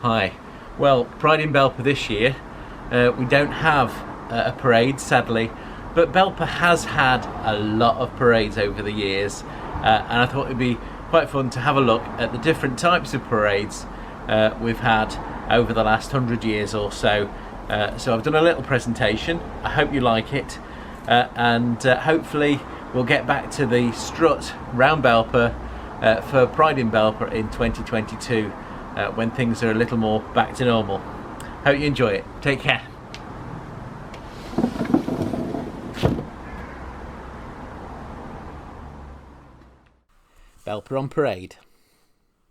Hi. Well, Pride in Belper this year, we don't have a parade, sadly, but Belper has had a lot of parades over the years, and I thought it'd be quite fun to have a look at the different types of parades we've had over the last 100 years or so. So I've done a little presentation. I hope you like it, and hopefully we'll get back to the strut round Belper for Pride in Belper in 2022, when things are a little more back to normal. Hope you enjoy it. Take care. Belper on parade.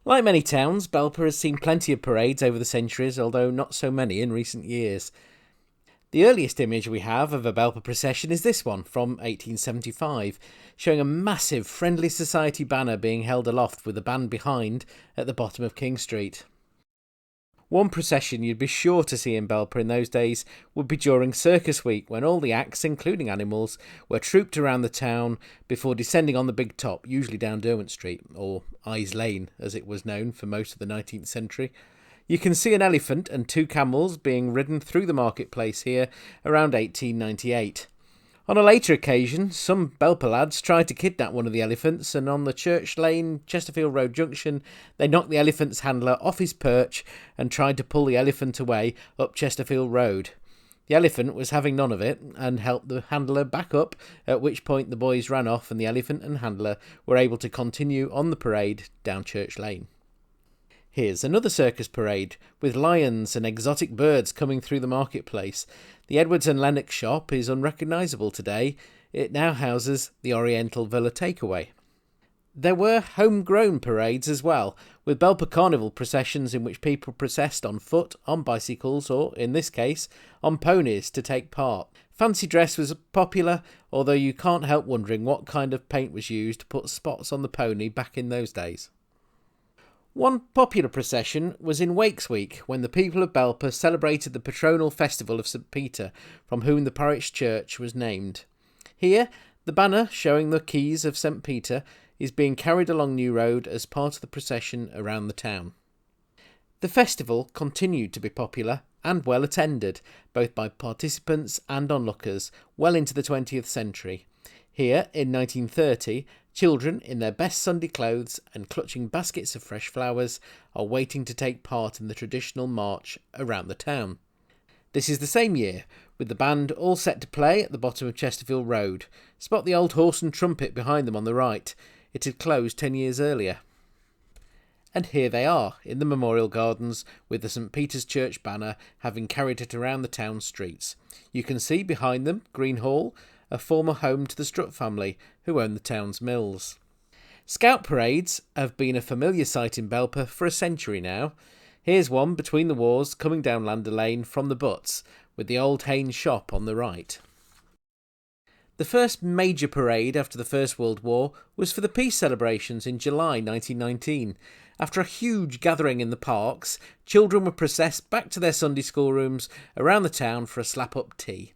Like many towns, Belper has seen plenty of parades over the centuries, although not so many in recent years. The earliest image we have of a Belper procession is this one from 1875, showing a massive Friendly Society banner being held aloft with a band behind at the bottom of King Street. One procession you'd be sure to see in Belper in those days would be during Circus Week, when all the acts, including animals, were trooped around the town before descending on the big top, usually down Derwent Street, or Eyes Lane as it was known for most of the 19th century. You can see an elephant and two camels being ridden through the marketplace here around 1898. On a later occasion, some Belper lads tried to kidnap one of the elephants, and on the Church Lane, Chesterfield Road junction, they knocked the elephant's handler off his perch and tried to pull the elephant away up Chesterfield Road. The elephant was having none of it and helped the handler back up, at which point the boys ran off and the elephant and handler were able to continue on the parade down Church Lane. Here's another circus parade, with lions and exotic birds coming through the marketplace. The Edwards and Lennox shop is unrecognisable today. It now houses the Oriental Villa Takeaway. There were homegrown parades as well, with Belper Carnival processions in which people processed on foot, on bicycles, or, in this case, on ponies to take part. Fancy dress was popular, although you can't help wondering what kind of paint was used to put spots on the pony back in those days. One popular procession was in Wakes Week, when the people of Belper celebrated the patronal festival of St. Peter, from whom the parish church was named. Here, the banner showing the keys of St. Peter is being carried along New Road as part of the procession around the town. The festival continued to be popular and well attended, both by participants and onlookers, well into the 20th century. Here, in 1930, children in their best Sunday clothes and clutching baskets of fresh flowers are waiting to take part in the traditional march around the town. This is the same year, with the band all set to play at the bottom of Chesterfield Road. Spot the old horse and trumpet behind them on the right. It had closed 10 years earlier. And here they are, in the Memorial Gardens, with the St. Peter's Church banner having carried it around the town streets. You can see behind them Green Hall, a former home to the Strutt family, who owned the town's mills. Scout parades have been a familiar sight in Belper for a century now. Here's one between the wars coming down Lander Lane from the Butts, with the old Haynes shop on the right. The first major parade after the First World War was for the peace celebrations in July 1919. After a huge gathering in the parks, children were processed back to their Sunday school rooms around the town for a slap-up tea.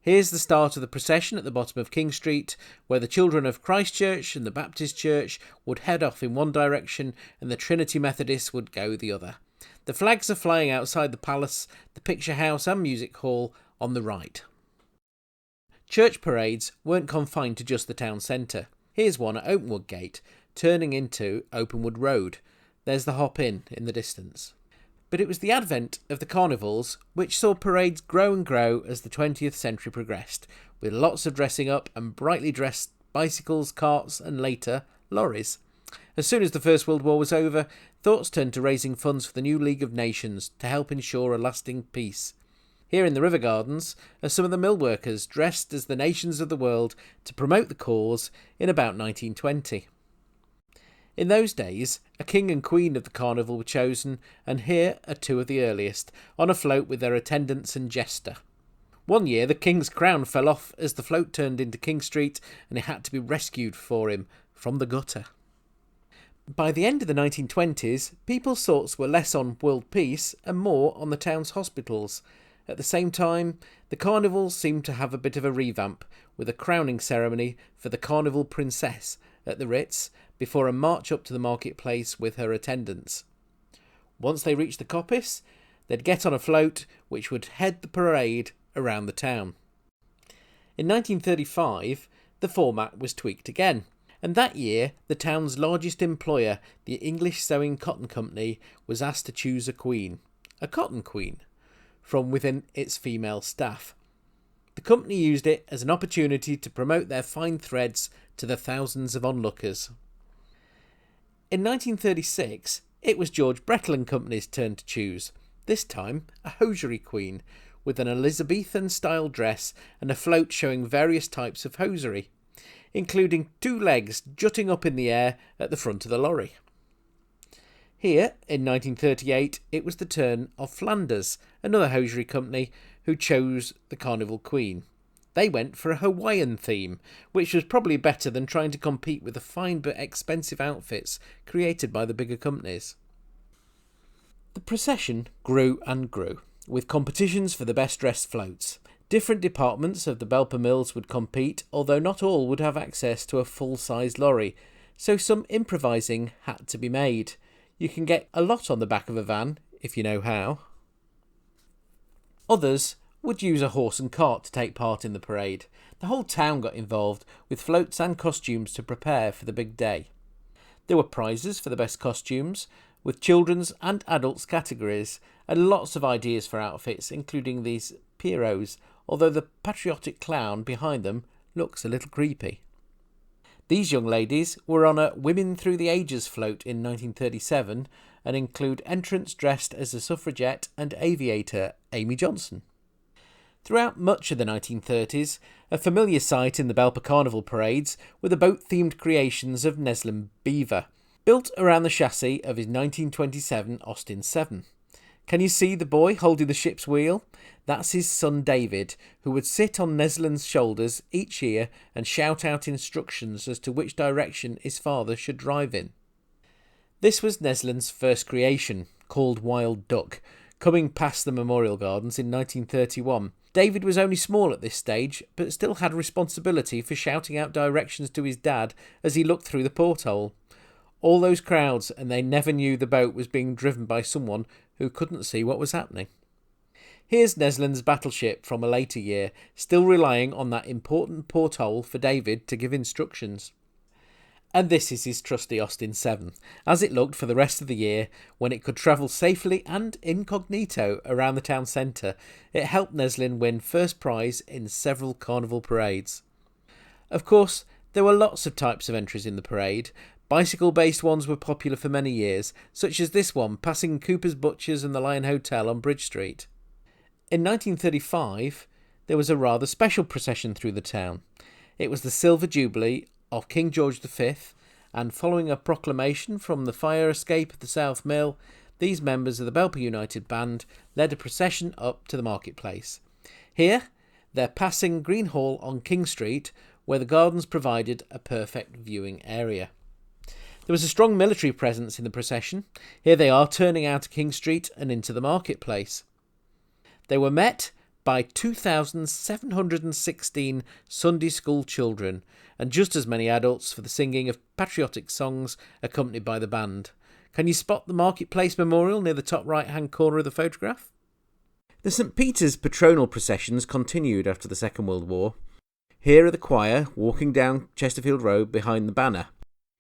Here's the start of the procession at the bottom of King Street, where the children of Christ Church and the Baptist Church would head off in one direction and the Trinity Methodists would go the other. The flags are flying outside the palace, the picture house and music hall on the right. Church parades weren't confined to just the town centre. Here's one at Openwood Gate, turning into Openwood Road. There's the Hop Inn in the distance. But it was the advent of the carnivals which saw parades grow and grow as the 20th century progressed, with lots of dressing up and brightly dressed bicycles, carts and later, lorries. As soon as the First World War was over, thoughts turned to raising funds for the new League of Nations to help ensure a lasting peace. Here in the River Gardens are some of the mill workers dressed as the nations of the world to promote the cause in about 1920. In those days, a king and queen of the carnival were chosen, and here are two of the earliest, on a float with their attendants and jester. One year the king's crown fell off as the float turned into King Street, and it had to be rescued for him from the gutter. By the end of the 1920s, people's thoughts were less on world peace and more on the town's hospitals. At the same time, the carnival seemed to have a bit of a revamp, with a crowning ceremony for the Carnival Princess at the Ritz, before a march up to the marketplace with her attendants. Once they reached the coppice, they'd get on a float which would head the parade around the town. In 1935, the format was tweaked again, and that year the town's largest employer, the English Sewing Cotton Company, was asked to choose a cotton queen, from within its female staff. The company used it as an opportunity to promote their fine threads to the thousands of onlookers. In 1936, it was George Brettle and Company's turn to choose, this time a hosiery queen, with an Elizabethan-style dress and a float showing various types of hosiery, including 2 legs jutting up in the air at the front of the lorry. Here, in 1938, it was the turn of Flanders, another hosiery company, who chose the Carnival Queen. They went for a Hawaiian theme, which was probably better than trying to compete with the fine but expensive outfits created by the bigger companies. The procession grew and grew, with competitions for the best dressed floats. Different departments of the Belper mills would compete, although not all would have access to a full-size lorry, so some improvising had to be made. You can get a lot on the back of a van, if you know how. Others would use a horse and cart to take part in the parade. The whole town got involved, with floats and costumes to prepare for the big day. There were prizes for the best costumes, with children's and adults categories, and lots of ideas for outfits, including these Pierrots, although the patriotic clown behind them looks a little creepy. These young ladies were on a Women Through the Ages float in 1937 and include entrants dressed as a suffragette and aviator Amy Johnson. Throughout much of the 1930s, a familiar sight in the Belper Carnival parades were the boat-themed creations of Neslin Beaver, built around the chassis of his 1927 Austin 7. Can you see the boy holding the ship's wheel? That's his son David, who would sit on Neslin's shoulders each year and shout out instructions as to which direction his father should drive in. This was Neslin's first creation, called Wild Duck, coming past the Memorial Gardens in 1931. David was only small at this stage, but still had responsibility for shouting out directions to his dad as he looked through the porthole. All those crowds, and they never knew the boat was being driven by someone who couldn't see what was happening. Here's Neslin's battleship from a later year, still relying on that important porthole for David to give instructions. And this is his trusty Austin 7, as it looked for the rest of the year when it could travel safely and incognito around the town centre. It helped Neslin win first prize in several carnival parades. Of course, there were lots of types of entries in the parade. Bicycle-based ones were popular for many years, such as this one passing Cooper's Butchers and the Lion Hotel on Bridge Street. In 1935, there was a rather special procession through the town. It was the Silver Jubilee of King George V, and following a proclamation from the fire escape of the South Mill, these members of the Belper United Band led a procession up to the marketplace. Here, they're passing Green Hall on King Street, where the gardens provided a perfect viewing area. There was a strong military presence in the procession. Here they are turning out of King Street and into the marketplace. They were met by 2,716 Sunday school children and just as many adults for the singing of patriotic songs accompanied by the band. Can you spot the Marketplace Memorial near the top right-hand corner of the photograph? The St. Peter's patronal processions continued after the Second World War. Here are the choir walking down Chesterfield Road behind the banner.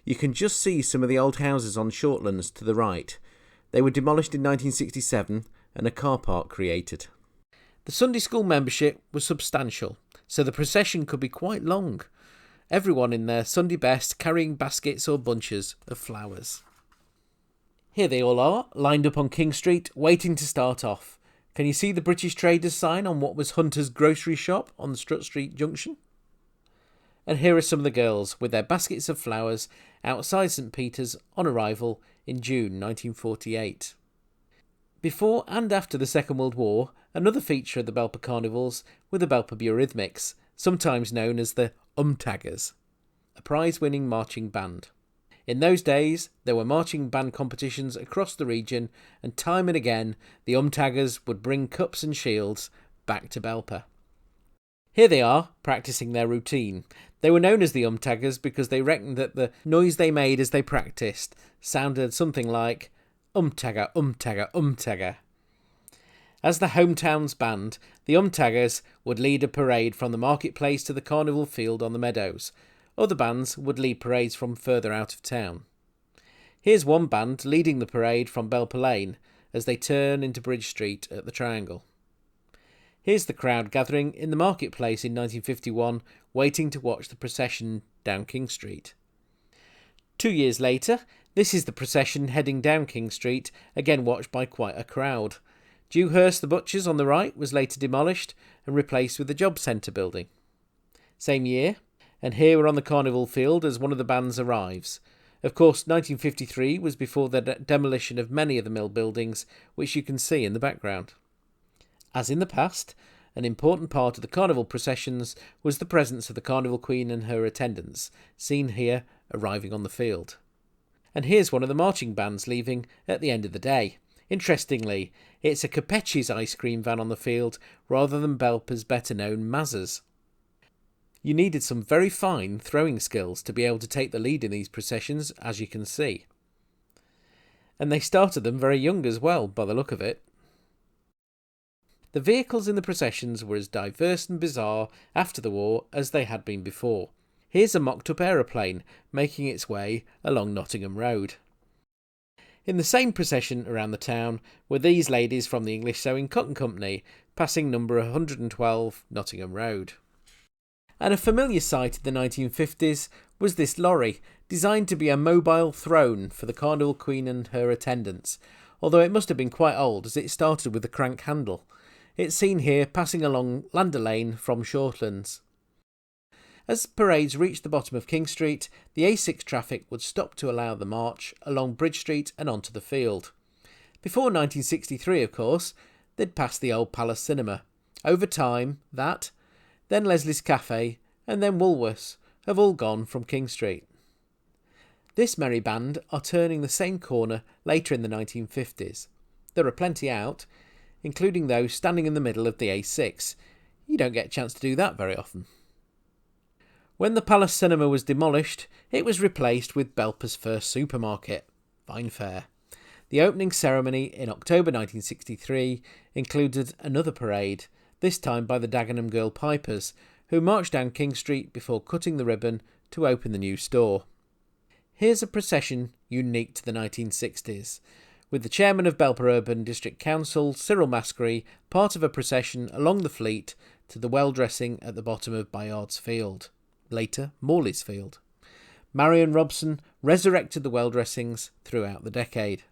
You can just see some of the old houses on Shortlands to the right. They were demolished in 1967 and a car park created. The Sunday school membership was substantial, so the procession could be quite long. Everyone in their Sunday best carrying baskets or bunches of flowers. Here they all are, lined up on King Street, waiting to start off. Can you see the British Traders sign on what was Hunter's grocery shop on the Strutt Street junction? And here are some of the girls with their baskets of flowers outside St. Peter's on arrival in June 1948. Before and after the Second World War, another feature of the Belper Carnivals were the Belper Burythmics, sometimes known as the Umtaggers, a prize-winning marching band. In those days, there were marching band competitions across the region, and time and again, the Umtaggers would bring cups and shields back to Belper. Here they are, practising their routine. They were known as the Umtaggers because they reckoned that the noise they made as they practised sounded something like Umtagger, Umtagger, Umtagger. As the hometown's band, the Umtaggers would lead a parade from the marketplace to the carnival field on the meadows. Other bands would lead parades from further out of town. Here's one band leading the parade from Belper Lane as they turn into Bridge Street at the Triangle. Here's the crowd gathering in the marketplace in 1951, waiting to watch the procession down King Street. 2 years later, this is the procession heading down King Street, again watched by quite a crowd. Dewhurst the Butcher's on the right was later demolished and replaced with the Job Centre building. Same year, and here we're on the carnival field as one of the bands arrives. Of course, 1953 was before the demolition of many of the mill buildings, which you can see in the background. As in the past, an important part of the carnival processions was the presence of the Carnival Queen and her attendants, seen here arriving on the field. And here's one of the marching bands leaving at the end of the day. Interestingly, it's a Capeche's ice cream van on the field rather than Belper's better-known Mazza's. You needed some very fine throwing skills to be able to take the lead in these processions, as you can see. And they started them very young as well, by the look of it. The vehicles in the processions were as diverse and bizarre after the war as they had been before. Here's a mocked-up aeroplane making its way along Nottingham Road. In the same procession around the town were these ladies from the English Sewing Cotton Company, passing number 112 Nottingham Road. And a familiar sight in the 1950s was this lorry, designed to be a mobile throne for the Carnival Queen and her attendants, although it must have been quite old as it started with a crank handle. It's seen here passing along Lander Lane from Shortlands. As parades reached the bottom of King Street, the A6 traffic would stop to allow the march along Bridge Street and onto the field. Before 1963, of course, they'd passed the old Palace Cinema. Over time, that, then Leslie's Cafe, and then Woolworths have all gone from King Street. This merry band are turning the same corner later in the 1950s. There are plenty out, including those standing in the middle of the A6. You don't get a chance to do that very often. When the Palace Cinema was demolished, it was replaced with Belper's first supermarket, Fine Fare. The opening ceremony in October 1963 included another parade, this time by the Dagenham Girl Pipers, who marched down King Street before cutting the ribbon to open the new store. Here's a procession unique to the 1960s, with the chairman of Belper Urban District Council, Cyril Maskery, part of a procession along the Fleet to the well-dressing at the bottom of Bayard's Field, later Morley's Field. Marion Robson resurrected the well-dressings throughout the decade.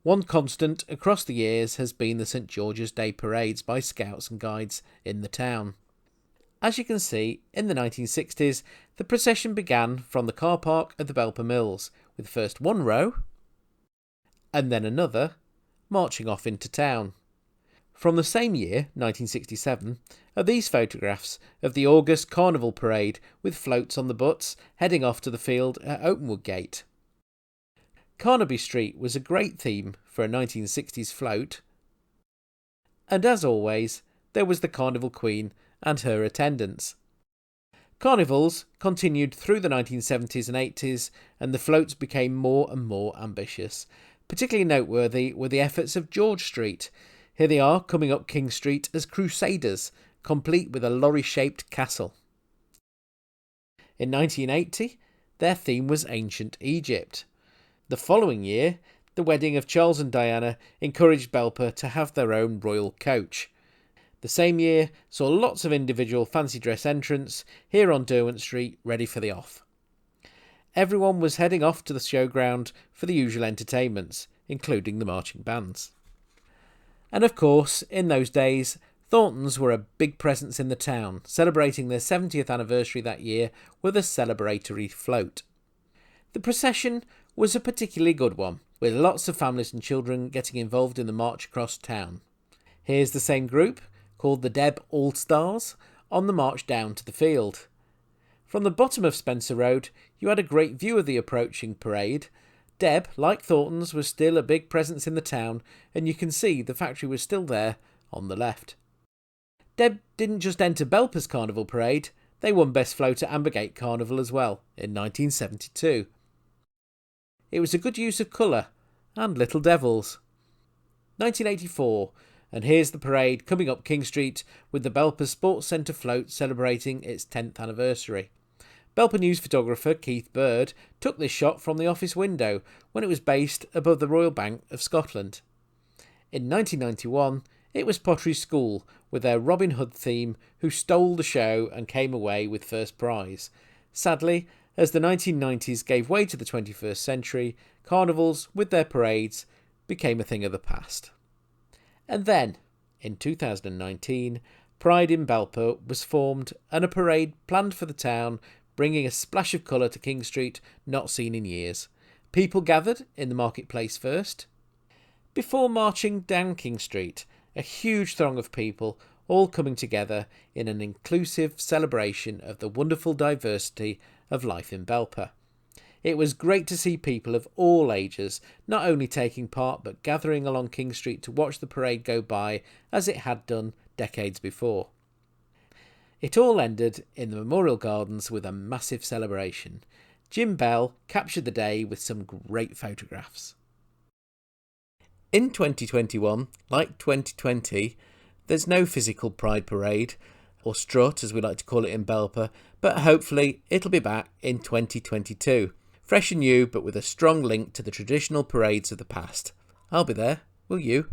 One constant across the years has been the St George's Day parades by scouts and guides in the town. As you can see, in the 1960s, the procession began from the car park at the Belper Mills, with first one row, and then another, marching off into town. From the same year, 1967, are these photographs of the August Carnival Parade with floats on the butts heading off to the field at Openwood Gate. Carnaby Street was a great theme for a 1960s float, and as always, there was the Carnival Queen and her attendants. Carnivals continued through the 1970s and 80s, and the floats became more and more ambitious. Particularly noteworthy were the efforts of George Street. Here they are coming up King Street as Crusaders, complete with a lorry-shaped castle. In 1980, their theme was ancient Egypt. The following year, the wedding of Charles and Diana encouraged Belper to have their own royal coach. The same year saw lots of individual fancy dress entrants here on Derwent Street ready for the off. Everyone was heading off to the showground for the usual entertainments, including the marching bands. And of course, in those days, Thorntons were a big presence in the town, celebrating their 70th anniversary that year with a celebratory float. The procession was a particularly good one, with lots of families and children getting involved in the march across town. Here's the same group, called the Deb All-Stars, on the march down to the field. From the bottom of Spencer Road, you had a great view of the approaching parade. Deb, like Thorntons, was still a big presence in the town, and you can see the factory was still there on the left. Deb didn't just enter Belper's Carnival Parade, they won Best Float at Ambergate Carnival as well in 1972. It was a good use of colour, and Little Devils. 1984, and here's the parade coming up King Street with the Belper Sports Centre float celebrating its 10th anniversary. Belper News photographer Keith Bird took this shot from the office window when it was based above the Royal Bank of Scotland. In 1991, it was Pottery School with their Robin Hood theme who stole the show and came away with first prize. Sadly, as the 1990s gave way to the 21st century, carnivals, with their parades, became a thing of the past. And then, in 2019, Pride in Belper was formed and a parade planned for the town, bringing a splash of colour to King Street not seen in years. People gathered in the marketplace first, before marching down King Street, a huge throng of people all coming together in an inclusive celebration of the wonderful diversity of life in Belper. It was great to see people of all ages not only taking part but gathering along King Street to watch the parade go by as it had done decades before. It all ended in the Memorial Gardens with a massive celebration. Jim Bell captured the day with some great photographs. In 2021, like 2020, there's no physical Pride Parade, or strut as we like to call it in Belper, but hopefully it'll be back in 2022. Fresh and new, but with a strong link to the traditional parades of the past. I'll be there, will you?